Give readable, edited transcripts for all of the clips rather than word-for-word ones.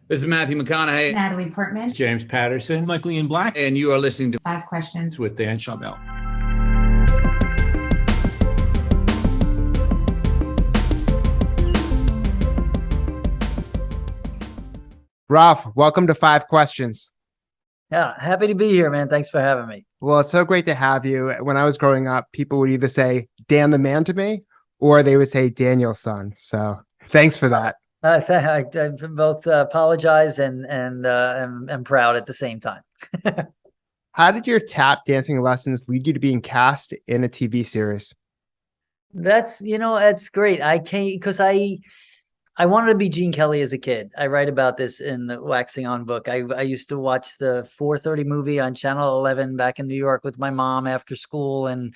This is Matthew McConaughey. Natalie Portman. James Patterson. Michael Ian Black. And you are listening to Five Questions with Dan Schawbel. Ralph, welcome to Five Questions. Yeah, happy to be here, man. Thanks for having me. Well, it's so great to have you. When I was growing up, people would either say Dan the man to me, or they would say Daniel's son. So thanks for that. I both apologize and am proud at the same time. How did your tap dancing lessons lead you to being cast in a TV series? That's great. I came because I wanted to be Gene Kelly as a kid. I write about this in the Waxing On book. I used to watch the 4:30 movie on Channel 11 back in New York with my mom after school, and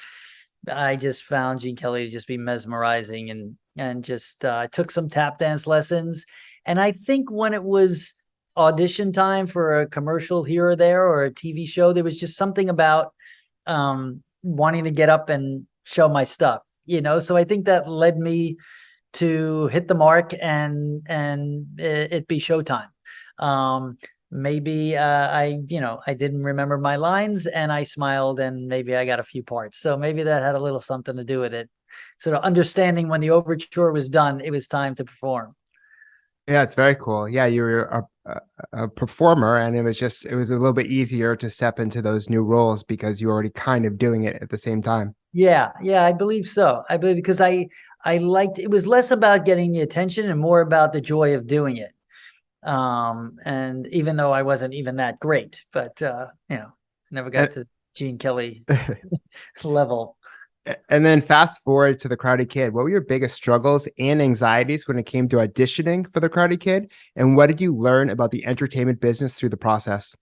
I just found Gene Kelly to just be mesmerizing, and just took some tap dance lessons. And I think when it was audition time for a commercial here or there or a TV show, there was just something about wanting to get up and show my stuff, So I think that led me to hit the mark and it be showtime. Maybe I didn't remember my lines and I smiled and maybe I got a few parts. So maybe that had a little something to do with it. Sort of understanding when the overture was done, it was time to perform. Yeah, it's very cool. Yeah, you were a performer, and it was a little bit easier to step into those new roles because you were already kind of doing it at the same time. Yeah, I believe so. I believe because I liked it was less about getting the attention and more about the joy of doing it. And even though I wasn't even that great, but never got to Gene Kelly level. And then fast forward to the Karate Kid. What were your biggest struggles and anxieties when it came to auditioning for the Karate Kid? And what did you learn about the entertainment business through the process?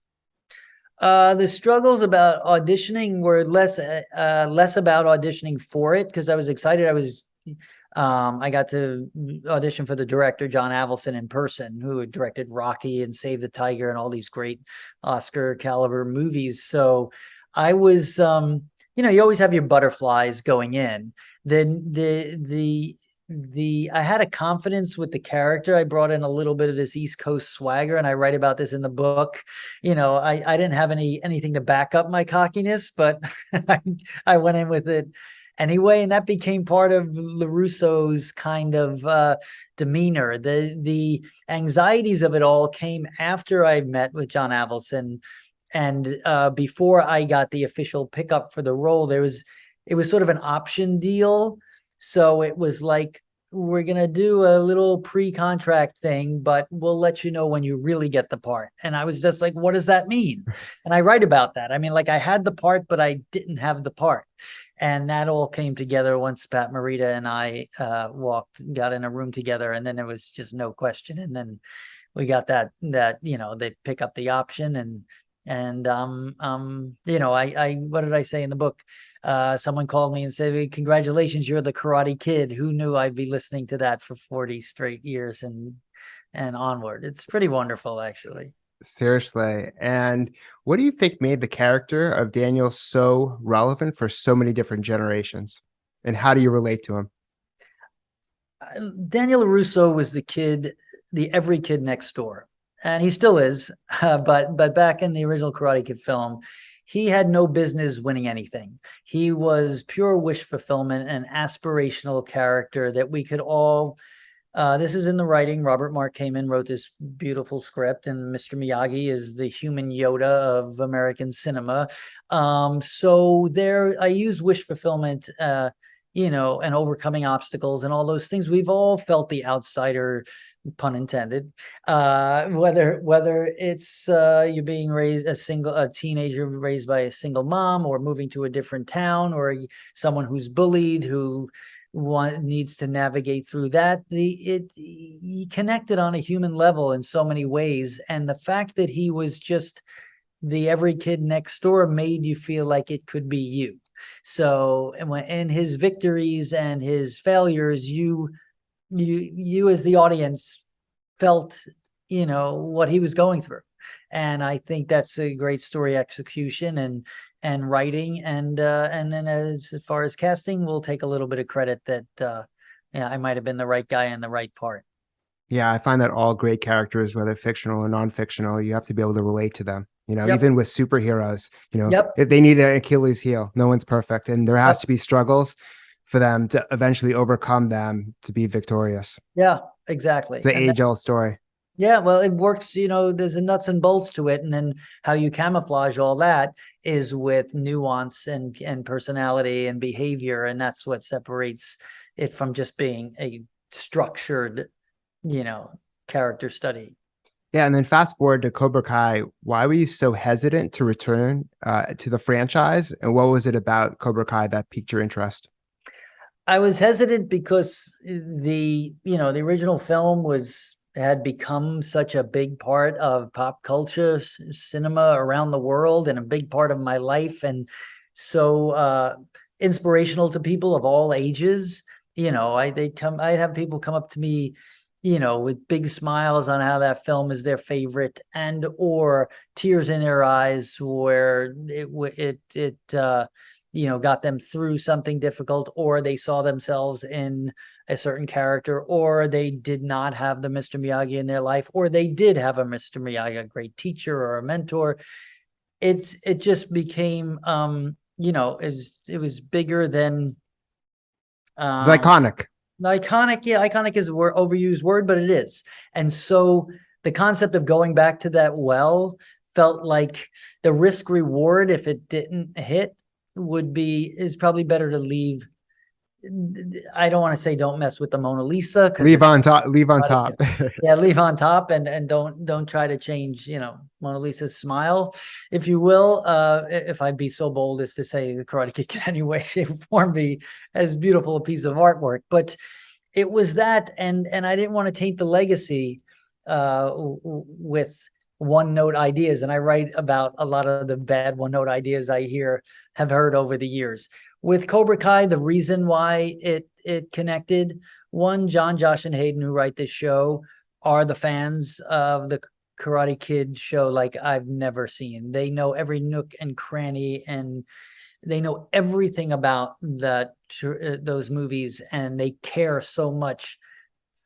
The struggles about auditioning were less about auditioning for it because I was excited. I got to audition for the director, John Avildsen, in person, who had directed Rocky and Save the Tiger and all these great Oscar caliber movies. So I was, you always have your butterflies going in. Then I had a confidence with the character. I brought in a little bit of this East Coast swagger, and I write about this in the book. I didn't have anything to back up my cockiness, but I went in with it anyway, and that became part of Russo's kind of demeanor. The anxieties of it all came after I met with John Avildsen, and before I got the official pickup for the role. It was sort of an option deal, so it was like, we're gonna do a little pre-contract thing, but we'll let you know when you really get the part. And I was just like, what does that mean? And I write about that. I mean, like, I had the part, but I didn't have the part. And that all came together once Pat Morita and I got in a room together, and then there was just no question. And then we got that they pick up the option, and I what did I say in the book? Someone called me and said, "Hey, congratulations, you're the Karate Kid." Who knew I'd be listening to that for 40 straight years and onward? It's pretty wonderful, actually. Seriously. And what do you think made the character of Daniel so relevant for so many different generations? And how do you relate to him? Daniel Russo was the every kid next door. And he still is, but back in the original Karate Kid film, he had no business winning anything. He was pure wish fulfillment, an aspirational character that we could all. This is in the writing. Robert Mark Kamen wrote this beautiful script, and Mr. Miyagi is the human Yoda of American cinema. So I use wish fulfillment, and overcoming obstacles and all those things. We've all felt the outsider, pun intended, whether it's you're being raised a teenager raised by a single mom, or moving to a different town, or someone who's bullied, who needs to navigate through that. He connected on a human level in so many ways, and the fact that he was just the every kid next door made you feel like it could be you. So in his victories and his failures, you as the audience felt what he was going through. And I think that's a great story execution and writing, and then as far as casting, we'll take a little bit of credit that I might have been the right guy in the right part. Yeah, I find that all great characters, whether fictional or non-fictional, you have to be able to relate to them. Yep. Even with superheroes, Yep. if they need an Achilles heel, no one's perfect. And there has Yep. to be struggles for them to eventually overcome them to be victorious. Yeah, It's exactly. the And that's, age-old story. yeah, well, it works, there's a nuts and bolts to it. And then how you camouflage all that is with nuance and personality and behavior. And that's what separates it from just being a structured, you know, character study. Yeah, and then fast forward to Cobra Kai. Why were you so hesitant to return to the franchise? And what was it about Cobra Kai that piqued your interest? I was hesitant because the original film had become such a big part of pop culture, cinema around the world, and a big part of my life, and so inspirational to people of all ages. I'd have people come up to me, with big smiles on how that film is their favorite, and or tears in their eyes where it got them through something difficult, or they saw themselves in a certain character, or they did not have the Mr. Miyagi in their life, or they did have a Mr. Miyagi, a great teacher or a mentor. It just became it was bigger than It's um iconic. iconic. Yeah, iconic is a overused word, but it is. And so the concept of going back to that felt like the risk reward, if it didn't hit, is probably better to leave. I don't want to say don't mess with the Mona Lisa, because Leave on top. Leave on but top. yeah, leave on top, and don't try to change, Mona Lisa's smile, if you will. If I'd be so bold as to say the Karate Kid can any way, shape, or form be as beautiful a piece of artwork, but it was that, and I didn't want to taint the legacy with one note ideas. And I write about a lot of the bad one note ideas I have heard over the years. With Cobra Kai, the reason why it connected, one, John, Josh, and Hayden, who write this show, are the fans of the Karate Kid show like I've never seen. They know every nook and cranny, and they know everything about those movies, and they care so much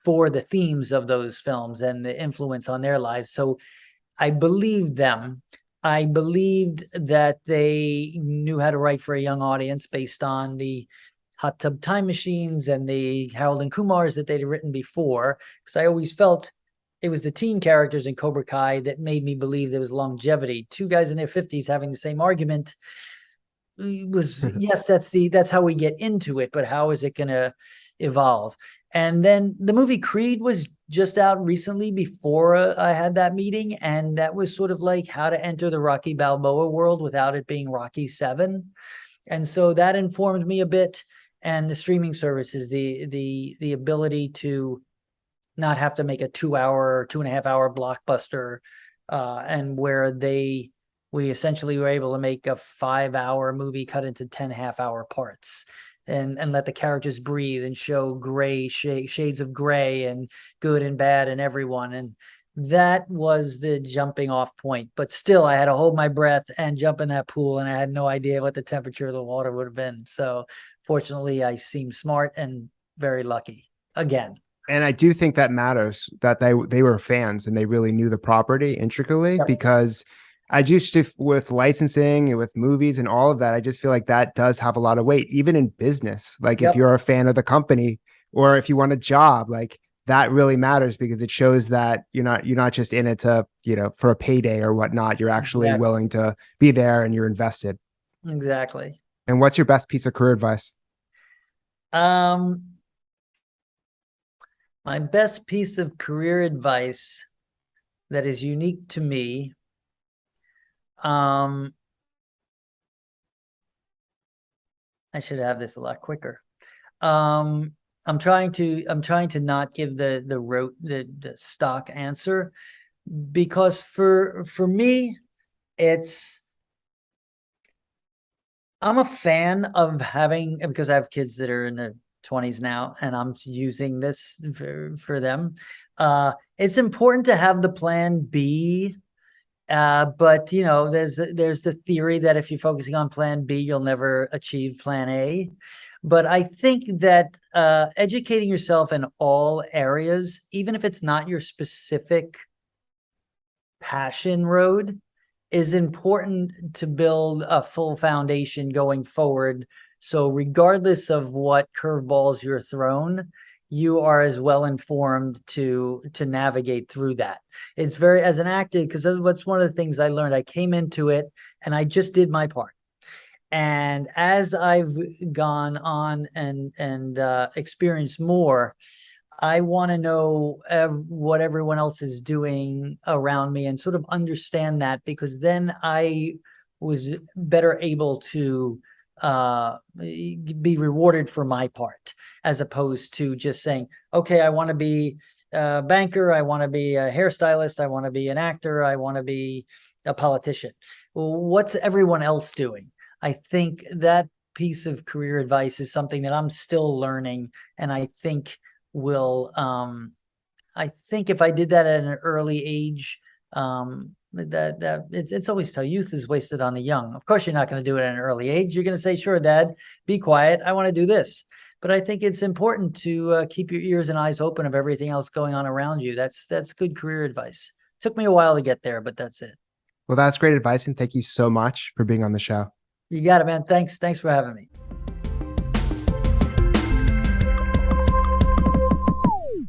for the themes of those films and the influence on their lives. So I believed them. I believed that they knew how to write for a young audience based on the Hot Tub Time Machines and the Harold and Kumars that they'd written before. Because I always felt it was the teen characters in Cobra Kai that made me believe there was longevity. Two guys in their 50s having the same argument was, yes, that's how we get into it, but how is it going to evolve? And then the movie Creed was just out recently before I had that meeting, and that was sort of like how to enter the Rocky Balboa world without it being Rocky 7. And so that informed me a bit. And the streaming services, the ability to not have to make a 2 hour, 2.5 hour blockbuster, and where we essentially were able to make a 5 hour movie cut into 10 half-hour parts, and let the characters breathe and show gray shades of gray and good and bad and everyone. And that was the jumping off point. But still, I had to hold my breath and jump in that pool, and I had no idea what the temperature of the water would have been. So fortunately, I seemed smart and very lucky again. And I do think that matters that they were fans and they really knew the property intricately, Yep. because I just, with licensing and with movies and all of that, I just feel like that does have a lot of weight, even in business. Like if Yep. you're a fan of the company, or if you want a job, like that really matters, because it shows that you're not just in it to, for a payday or whatnot. You're actually Exactly. willing to be there and you're invested. Exactly. And what's your best piece of career advice? My best piece of career advice that is unique to me. I should have this a lot quicker. I'm trying to not give the stock answer, because for me, I'm a fan of having, because I have kids that are in their 20s now, and I'm using this for them. It's important to have the plan B. But there's the theory that if you're focusing on plan B, you'll never achieve plan A. But I think that educating yourself in all areas, even if it's not your specific passion road, is important to build a full foundation going forward. So regardless of what curveballs you're thrown, you are as well informed to navigate through that. It's very, as an actor, because that's one of the things I learned. I came into it and I just did my part. And as I've gone on and experienced more, I want to know what everyone else is doing around me and sort of understand that, because then I was better able to be rewarded for my part, as opposed to just saying, okay, I want to be a banker, I want to be a hairstylist, I want to be an actor, I want to be a politician. Well, what's everyone else doing? I think that piece of career advice is something that I'm still learning, and I think will I think if I did that at an early age, that it's always tough. Youth is wasted on the young. Of course, you're not going to do it at an early age. You're going to say, sure, Dad, be quiet, I want to do this. But I think it's important to keep your ears and eyes open of everything else going on around you. That's good career advice. Took me a while to get there, but that's it. Well, that's great advice. And thank you so much for being on the show. You got it, man. Thanks for having me.